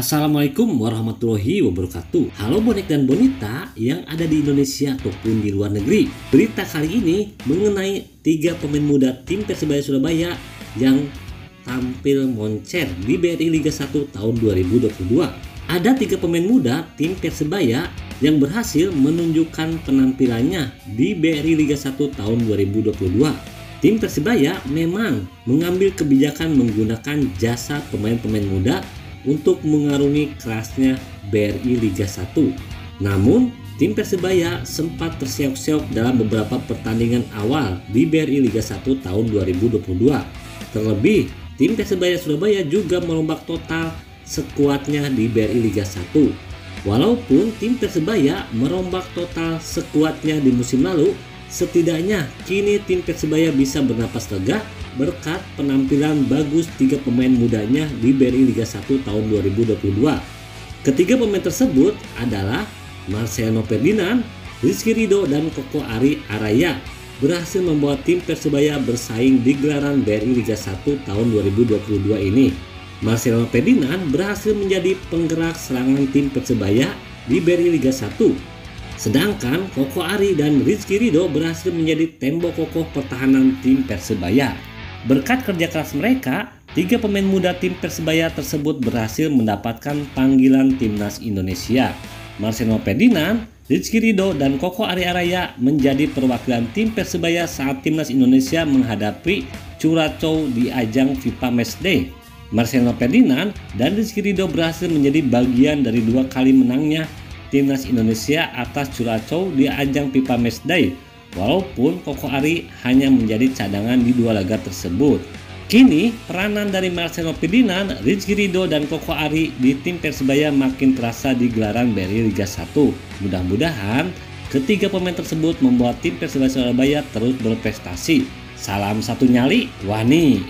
Assalamualaikum warahmatullahi wabarakatuh. Halo bonek dan bonita yang ada di Indonesia ataupun di luar negeri. Berita kali ini mengenai 3 pemain muda tim Persebaya Surabaya yang tampil moncer di BRI Liga 1 tahun 2022. Ada 3 pemain muda tim Persebaya yang berhasil menunjukkan penampilannya di BRI Liga 1 tahun 2022. Tim Persebaya memang mengambil kebijakan menggunakan jasa pemain-pemain muda untuk mengarungi kerasnya BRI Liga 1. Namun, tim Persebaya sempat terseok-seok dalam beberapa pertandingan awal di BRI Liga 1 tahun 2022. Terlebih, tim Persebaya Surabaya juga merombak total sekuatnya di BRI Liga 1. Walaupun tim Persebaya merombak total sekuatnya di musim lalu, setidaknya kini tim Persebaya bisa bernapas lega berkat penampilan bagus 3 pemain mudanya di BRI Liga 1 tahun 2022. Ketiga pemain tersebut adalah Marcelino Ferdinand, Rizky Ridho, dan Koko Ari Araya berhasil membawa tim Persebaya bersaing di gelaran BRI Liga 1 tahun 2022 ini. Marcelino Ferdinand berhasil menjadi penggerak serangan tim Persebaya di BRI Liga 1. Sedangkan Koko Ari dan Rizky Ridho berhasil menjadi tembok kokoh pertahanan tim Persebaya. Berkat kerja keras mereka, 3 pemain muda tim Persebaya tersebut berhasil mendapatkan panggilan timnas Indonesia. Marcelino Ferdinand, Rizky Ridho, dan Koko Ari Araya menjadi perwakilan tim Persebaya saat timnas Indonesia menghadapi Curaçao di ajang FIFA Matchday. Marcelino Ferdinand dan Rizky Ridho berhasil menjadi bagian dari 2 kali menangnya timnas Indonesia atas Curaçao di ajang FIFA Matchday. Walaupun Koko Ari hanya menjadi cadangan di 2 laga tersebut. Kini peranan dari Marcelino Ferdinand, Rizky Ridho, dan Koko Ari di tim Persebaya makin terasa di gelaran BRI Liga 1. Mudah-mudahan ketiga pemain tersebut membuat tim Persebaya Surabaya terus berprestasi. Salam satu nyali, Wani.